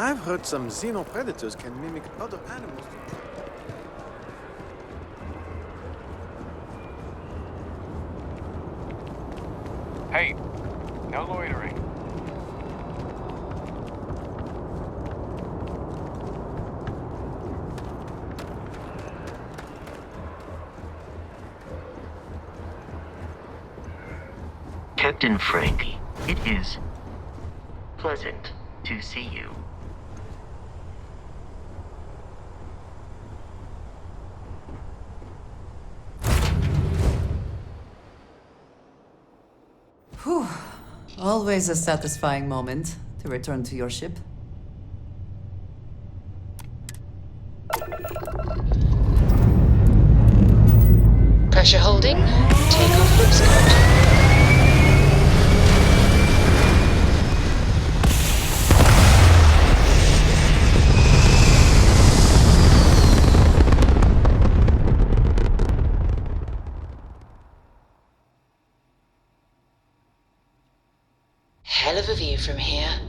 I've heard some xenopredators can mimic other animals. Hey, no loitering. Captain Frank, it is pleasant to see you. Whew. Always a satisfying moment to return to your ship. Pressure holding. Takeoff looks good. Hell of a view from here.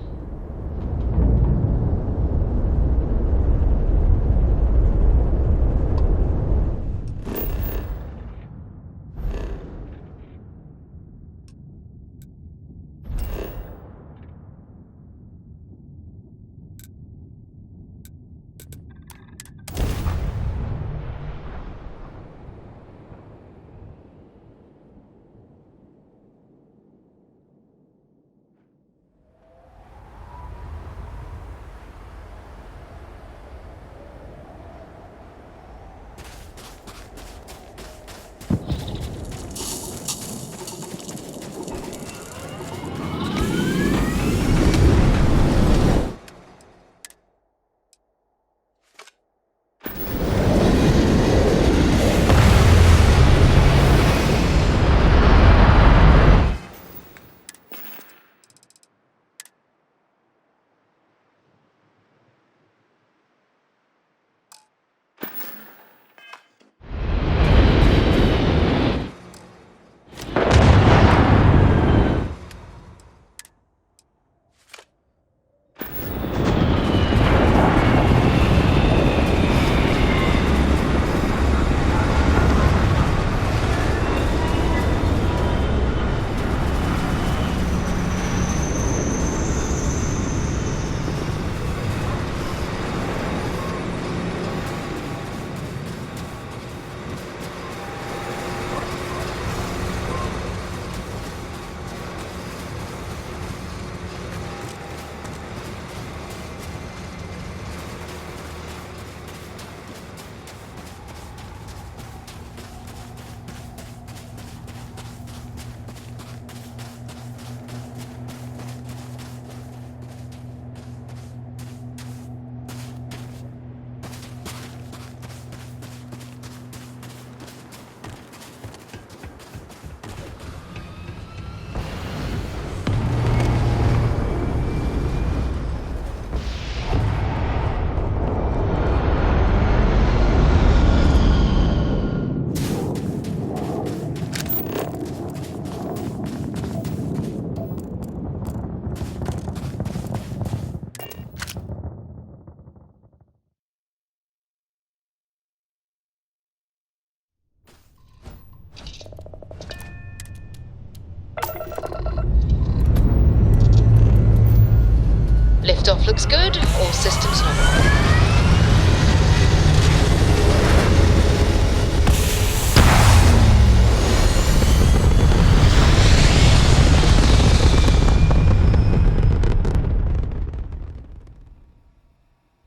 Liftoff looks good. All systems nominal.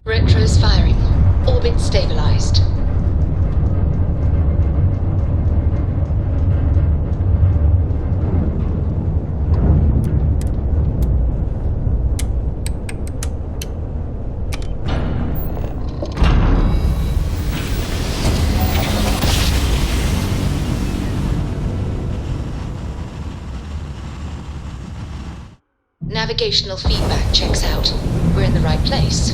Retros firing. Orbit stabilized. Navigational feedback checks out. We're in the right place.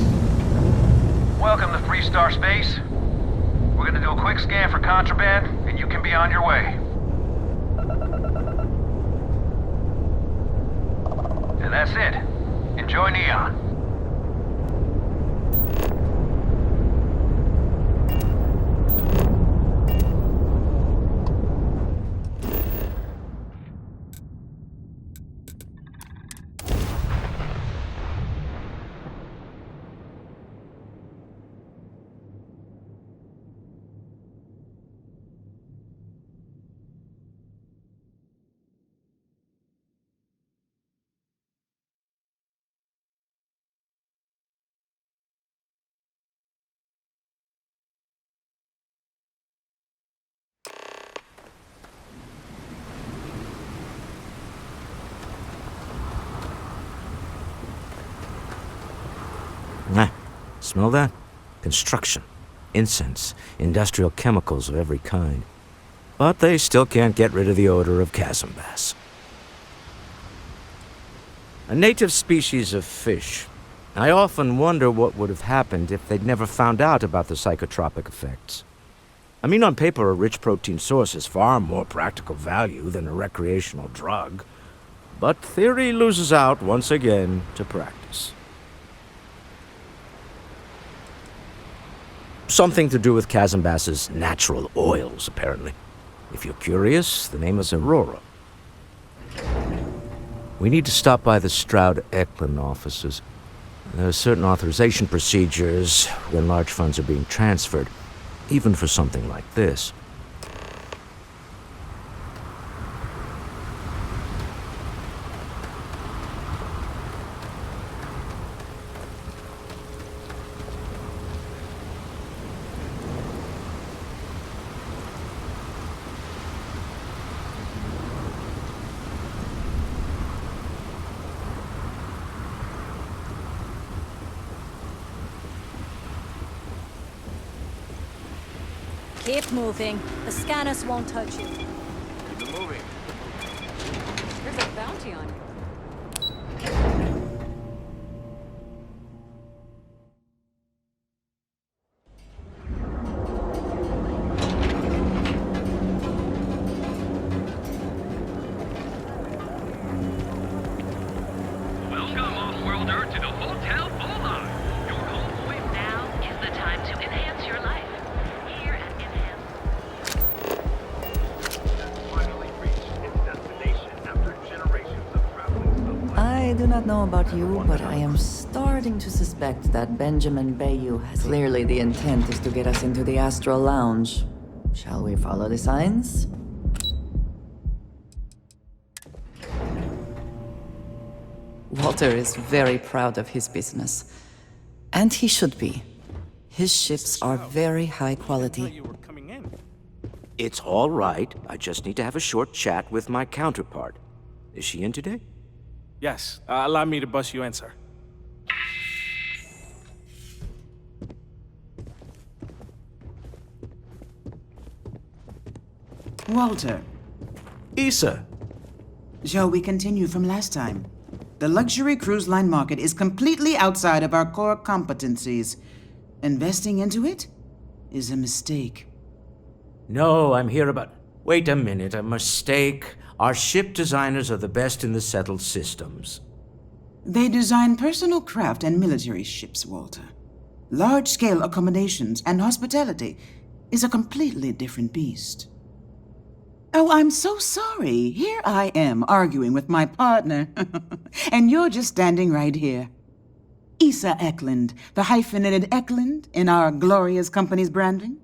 Welcome to Free Star Space. We're gonna do a quick scan for contraband, and you can be on your way. And that's it. Enjoy Neon. Smell that? Construction, incense, industrial chemicals of every kind. But they still can't get rid of the odor of chasm bass. A native species of fish. I often wonder what would have happened if they'd never found out about the psychotropic effects. I mean, on paper, a rich protein source is far more practical value than a recreational drug. But theory loses out once again to practice. Something to do with chasm bass's natural oils, apparently. If you're curious, the name is Aurora. We need to stop by the Stroud-Eklund offices. There are certain authorization procedures when large funds are being transferred, even for something like this. Keep moving. The scanners won't touch you. Keep moving. There's a bounty on you. Welcome, off-worlder, to the Hotel Bola. Your home away. Now is the time to enhance your life. Here at Enhance. Finally reached its destination after generations of traveling. I do not know about you, but I am starting to suspect that Benjamin Bayou has clearly the intent is to get us into the Astral Lounge. Shall we follow the signs? Walter is very proud of his business. And he should be. His ships are very high quality. It's all right. I just need to have a short chat with my counterpart. Is she in today? Yes, allow me to bust you in, sir. Walter, Issa! shall we continue from last time? The luxury cruise line market is completely outside of our core competencies. Investing into it is a mistake. No, I'm here about... Wait a minute, a mistake. Our ship designers are the best in the settled systems. They design personal craft and military ships, Walter. Large-scale accommodations and hospitality is a completely different beast. Oh, I'm so sorry. Here I am arguing with my partner. And you're just standing right here. Issa Eklund, the hyphenated Eklund in our glorious company's branding.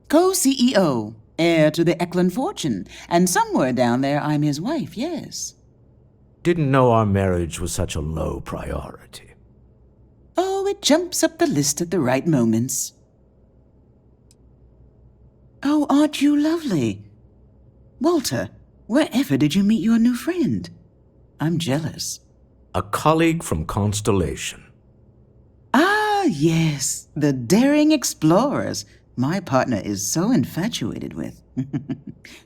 Co-CEO, heir to the Eklund fortune, and somewhere down there I'm his wife, yes. Didn't know our marriage was such a low priority. Oh, it jumps up the list at the right moments. Oh, aren't you lovely? Walter, wherever did you meet your new friend? I'm jealous. A colleague from Constellation. Ah, yes, the daring explorers my partner is so infatuated with.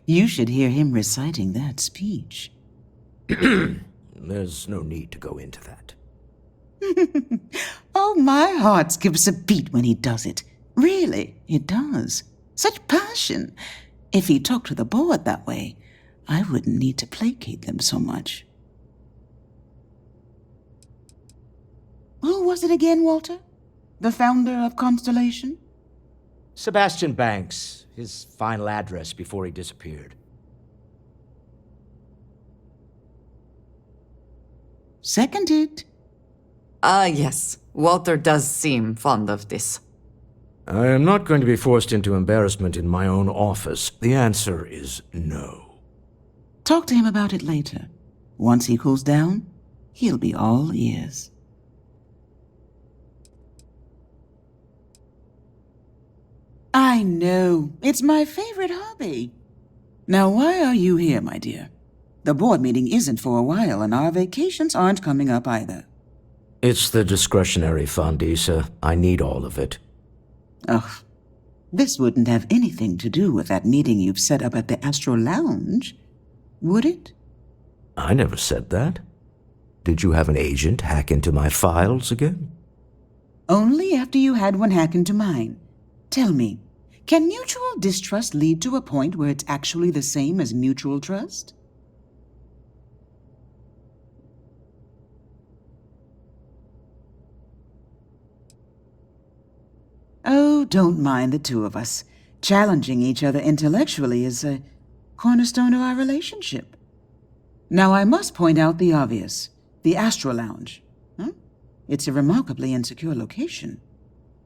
You should hear him reciting that speech. There's no need to go into that. Oh, my heart skips a beat when he does it. Really, it does. Such passion. If he talked to the board that way, I wouldn't need to placate them so much. Who was it again, Walter? The founder of Constellation? Sebastian Banks, his final address before he disappeared. Seconded. Ah, yes. Walter does seem fond of this. I am not going to be forced into embarrassment in my own office. The answer is no. Talk to him about it later. Once he cools down, he'll be all ears. I know. It's my favorite hobby. Now, why are you here, my dear? The board meeting isn't for a while, and our vacations aren't coming up either. It's the discretionary fund, Issa. I need all of it. Ugh. This wouldn't have anything to do with that meeting you've set up at the Astro Lounge, would it? I never said that. Did you have an agent hack into my files again? Only after you had one hack into mine. Tell me, can mutual distrust lead to a point where it's actually the same as mutual trust? Oh, don't mind the two of us. Challenging each other intellectually is a cornerstone of our relationship. Now, I must point out the obvious. The Astro Lounge. It's a remarkably insecure location.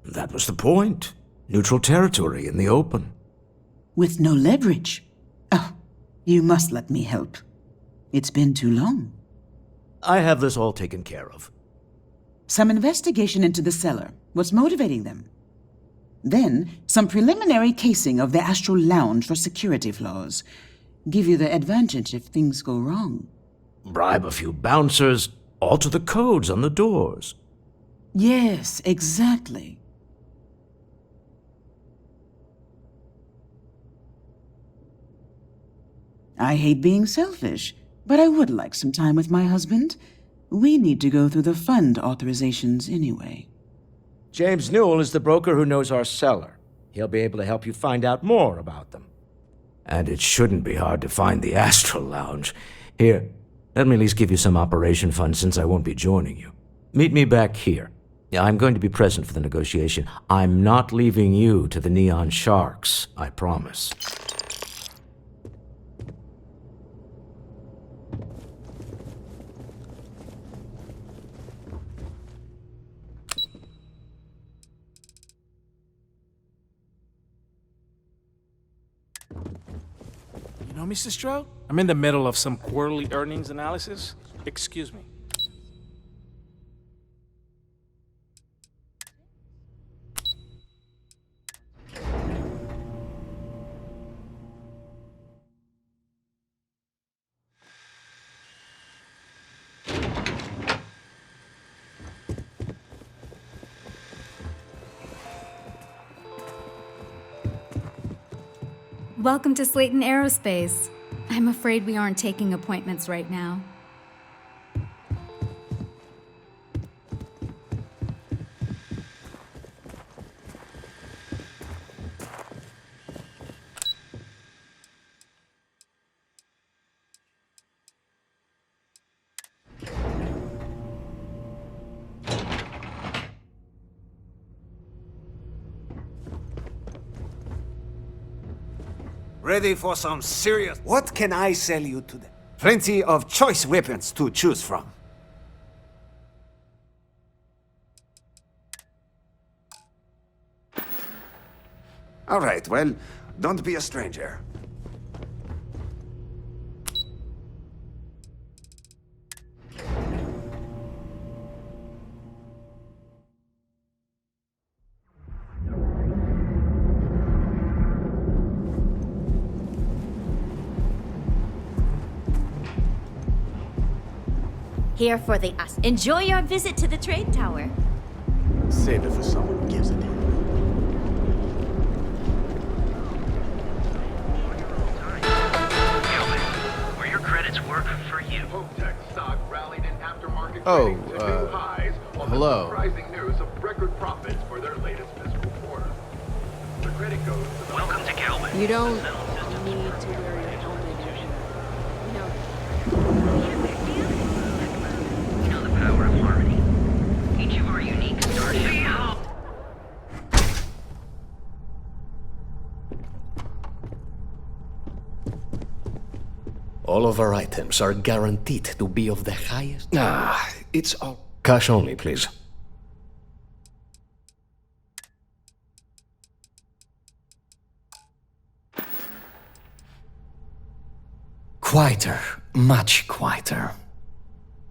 That was the point. Neutral territory in the open. With no leverage. Oh, you must let me help. It's been too long. I have this all taken care of. Some investigation into the cellar. What's motivating them? Then, some preliminary casing of the Astral Lounge for security flaws. Give you the advantage if things go wrong. Bribe a few bouncers, alter the codes on the doors. Yes, exactly. I hate being selfish, but I would like some time with my husband. We need to go through the fund authorizations anyway. James Newell is the broker who knows our cellar. He'll be able to help you find out more about them. And it shouldn't be hard to find the Astral Lounge. Here, let me at least give you some operation funds since I won't be joining you. Meet me back here. I'm going to be present for the negotiation. I'm not leaving you to the Neon Sharks, I promise. You know, Mr. Stroh? I'm in the middle of some quarterly earnings analysis. Excuse me. Welcome to Slayton Aerospace. I'm afraid we aren't taking appointments right now. Ready for some serious... What can I sell you today? Plenty of choice weapons to choose from. All right, well, don't be a stranger. Here for the us. Enjoy your visit to the trade tower. Save it for someone who gives a damn. Where your credits work for you. Oh, hello. Welcome to Kelvin. You don't need to wear your helmet. You know the power of harmony. Each of our unique Starfield. All of our items are guaranteed to be of the highest... it's all... Cash only, please. Quieter. Much quieter.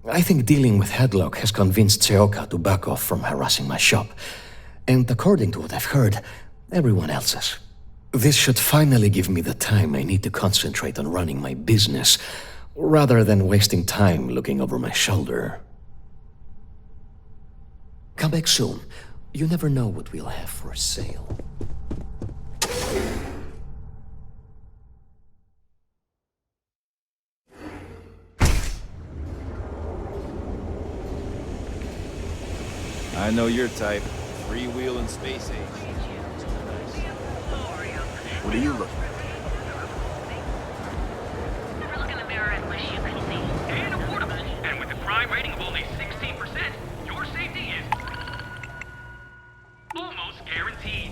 I think dealing with Headlock has convinced Seoka to back off from harassing my shop. And according to what I've heard, everyone else's. This should finally give me the time I need to concentrate on running my business, rather than wasting time looking over my shoulder. Come back soon. You never know what we'll have for sale. I know your type. Freewheeling space age. What are you looking at? Never look in the mirror and wish you could see. And affordable. And with a crime rating of only 16%, your safety is almost guaranteed.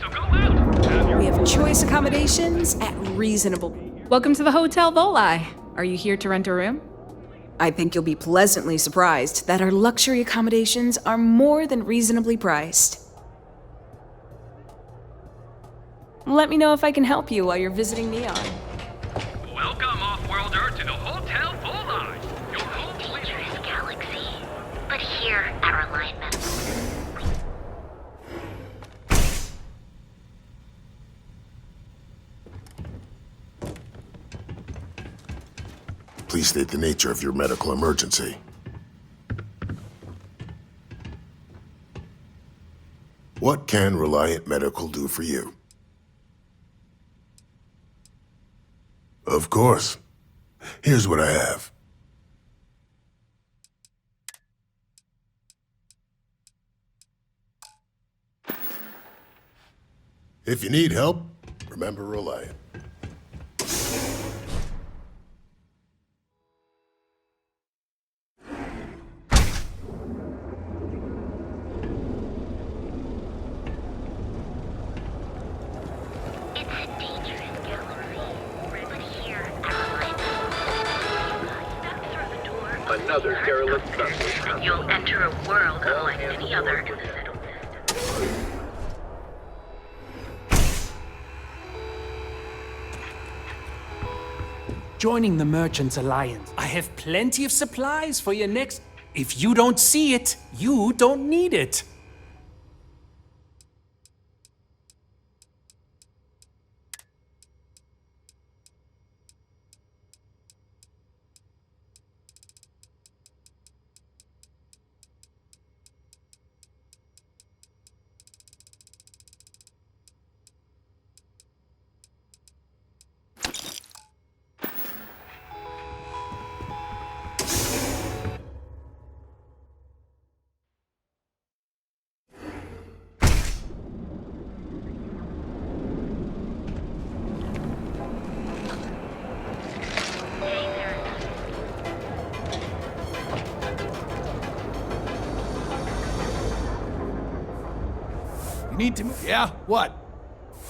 So go out. We have choice accommodations at reasonable. Welcome to the Hotel Volai. Are you here to rent a room? I think you'll be pleasantly surprised that our luxury accommodations are more than reasonably priced. Let me know if I can help you while you're visiting Neon. Welcome, off-worlder, to the Hotel Volai. Your home Dangerous galaxy, but here our alignment. Please state the nature of your medical emergency. What can Reliant Medical do for you? Of course. Here's what I have. If you need help, remember Reliant. Another derelict vessel. You'll enter a world unlike any other in the settled system. Joining the Merchants Alliance. I have plenty of supplies for your next... If you don't see it, you don't need it. Need to move. Yeah? What?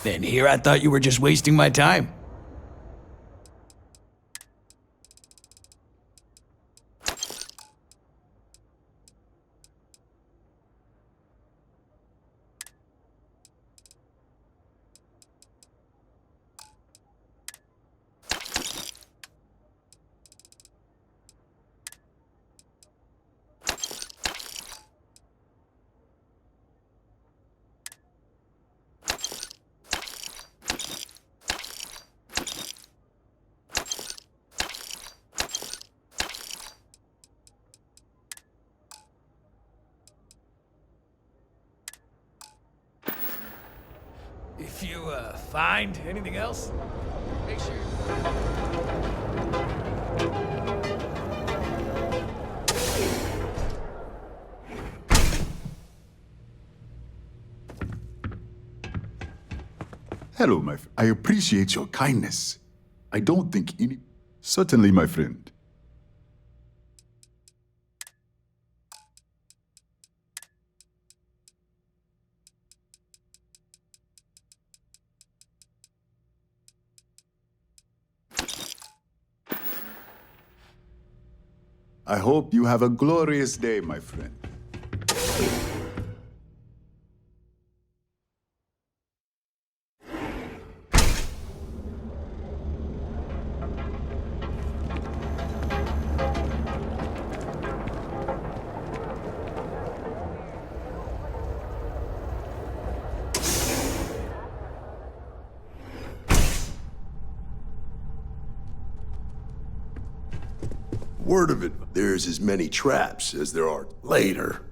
Then here I thought you were just wasting my time. If you, find anything else, make sure... Hello, my friend. I appreciate your kindness. I don't think any... Certainly, my friend. I hope you have a glorious day, my friend. word of it. There's as many traps as there are later.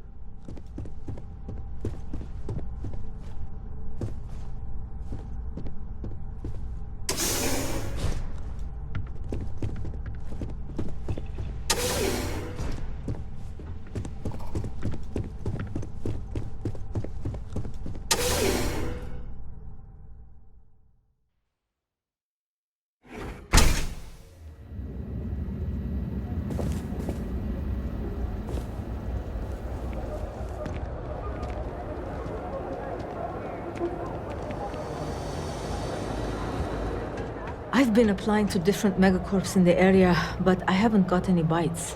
I've been applying to different megacorps in the area, but I haven't got any bites.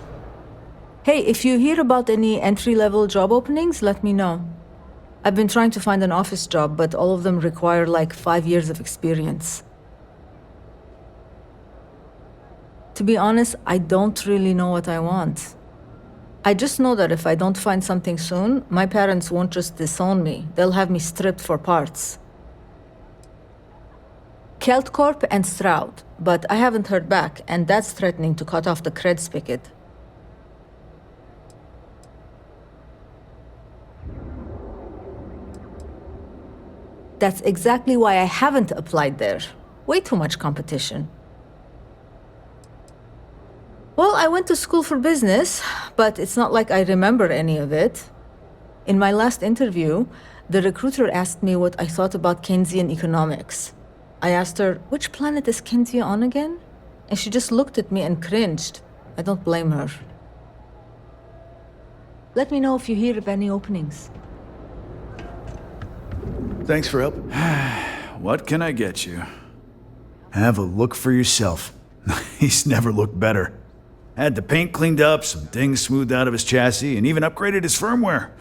Hey, if you hear about any entry-level job openings, let me know. I've been trying to find an office job, but all of them require like 5 years of experience. To be honest, I don't really know what I want. I just know that if I don't find something soon, my parents won't just disown me. They'll have me stripped for parts. Kelt Corp and Stroud, but I haven't heard back, and that's threatening to cut off the cred spigot. That's exactly why I haven't applied there. Way too much competition. Well, I went to school for business, but it's not like I remember any of it. In my last interview, the recruiter asked me what I thought about Keynesian economics. I asked her, which planet is Kenzie on again? And she just looked at me and cringed. I don't blame her. Let me know if you hear of any openings. Thanks for help. What can I get you? Have a look for yourself. He's never looked better. Had the paint cleaned up, some things smoothed out of his chassis, and even upgraded his firmware.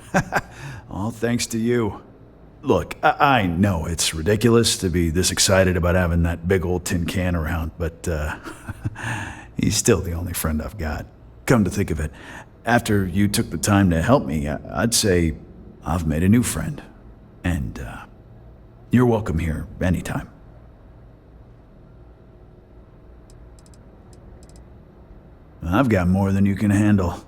All thanks to you. Look, I know it's ridiculous to be this excited about having that big old tin can around, but he's still the only friend I've got. Come to think of it, after you took the time to help me, I'd say I've made a new friend. And you're welcome here anytime. I've got more than you can handle.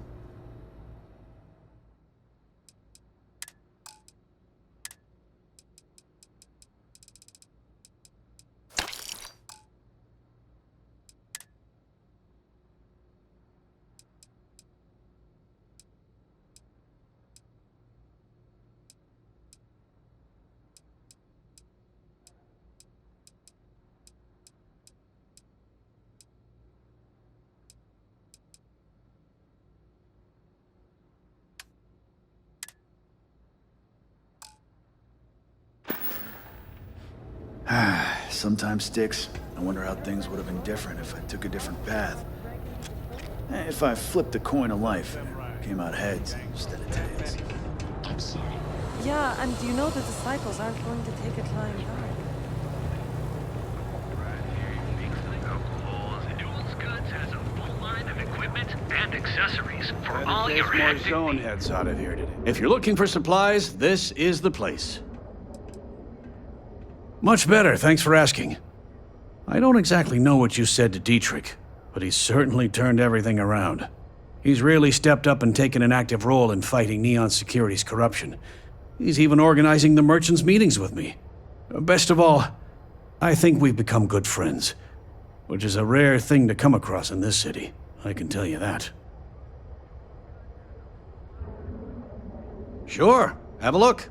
Sometimes sticks. I wonder how things would have been different if I took a different path. If I flipped the coin of life and it came out heads instead of tails. I'm sorry. Yeah, and you know the disciples aren't going to take it lying down. And accessories for Better all take your more hectic zone heads out of here today. If you're looking for supplies, this is the place. Much better, thanks for asking. I don't exactly know what you said to Dietrich, but he's certainly turned everything around. He's really stepped up and taken an active role in fighting Neon Security's corruption. He's even organizing the merchants' meetings with me. Best of all, I think we've become good friends, which is a rare thing to come across in this city. I can tell you that. Sure, have a look.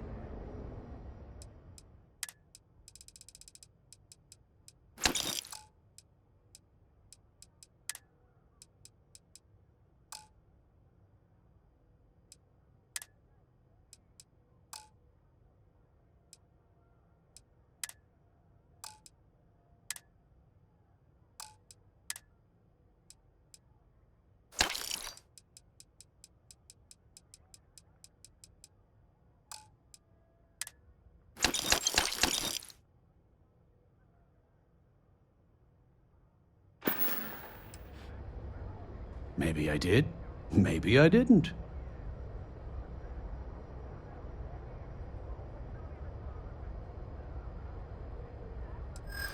Maybe I did, maybe I didn't.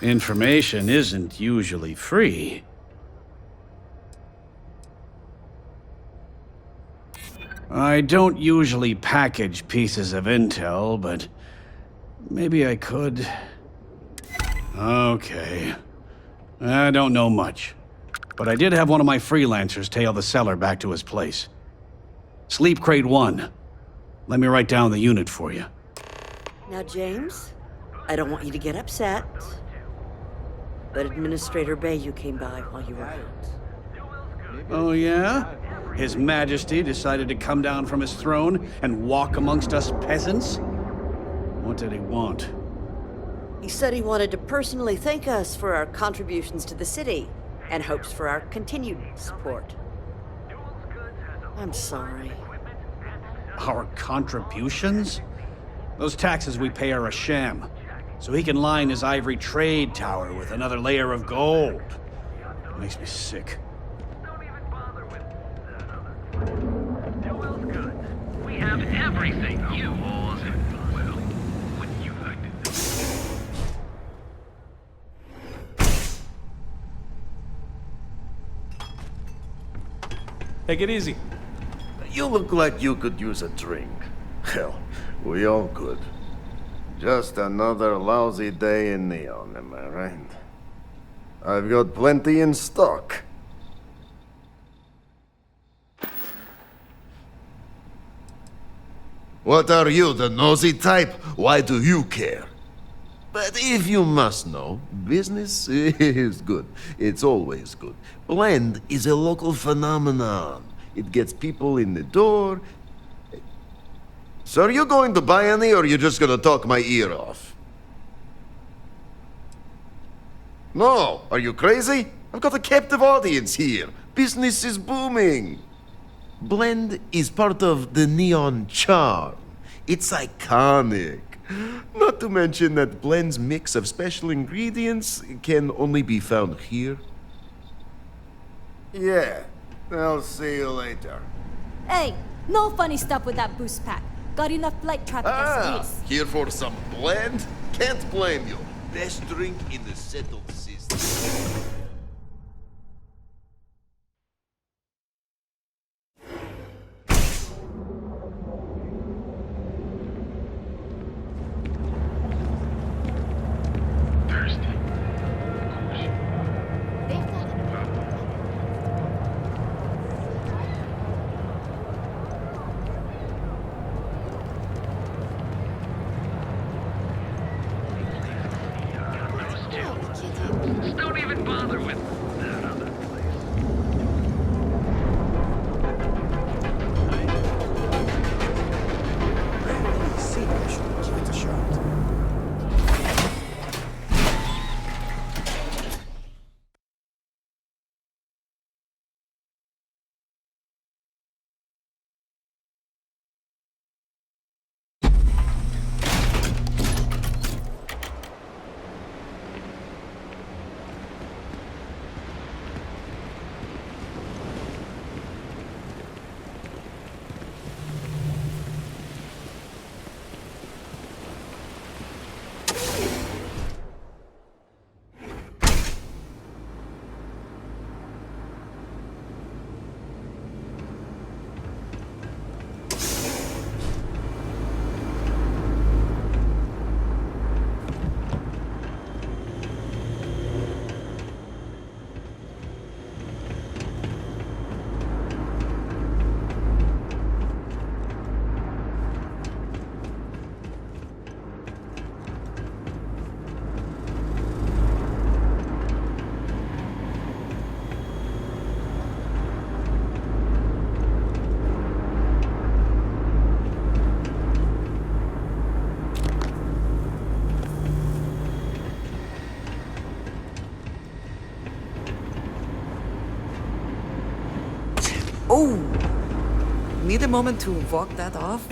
Information isn't usually free. I don't usually package pieces of intel, but maybe I could. Okay. I don't know much, but I did have one of my freelancers tail the seller back to his place. Sleep Crate 1. Let me write down the unit for you. Now, James, I don't want you to get upset, but Administrator Bayou came by while you were out. Oh, yeah? His Majesty decided to come down from his throne and walk amongst us peasants? What did he want? He said he wanted to personally thank us for our contributions to the city and hopes for our continued support. I'm sorry. Our contributions? Those taxes we pay are a sham, so he can line his ivory trade tower with another layer of gold. It makes me sick. We have everything you all said. Well, wouldn't you like to know? Take it easy. You look like you could use a drink. Hell, we all could. Just another lousy day in Neon, am I right? I've got plenty in stock. What are you, the nosy type? Why do you care? But if you must know, business is good. It's always good. Blend is a local phenomenon. It gets people in the door. So are you going to buy any, or are you just gonna talk my ear off? No, are you crazy? I've got a captive audience here. Business is booming. Blend is part of the Neon charm. It's iconic. Not to mention that Blend's mix of special ingredients can only be found here. Yeah, I'll see you later. Hey, no funny stuff with that boost pack. Got enough light traffic as is. Here for some Blend? Can't blame you. Best drink in the settled system. Don't even bother with that other place. Give it a shot. Oh! Need a moment to walk that off?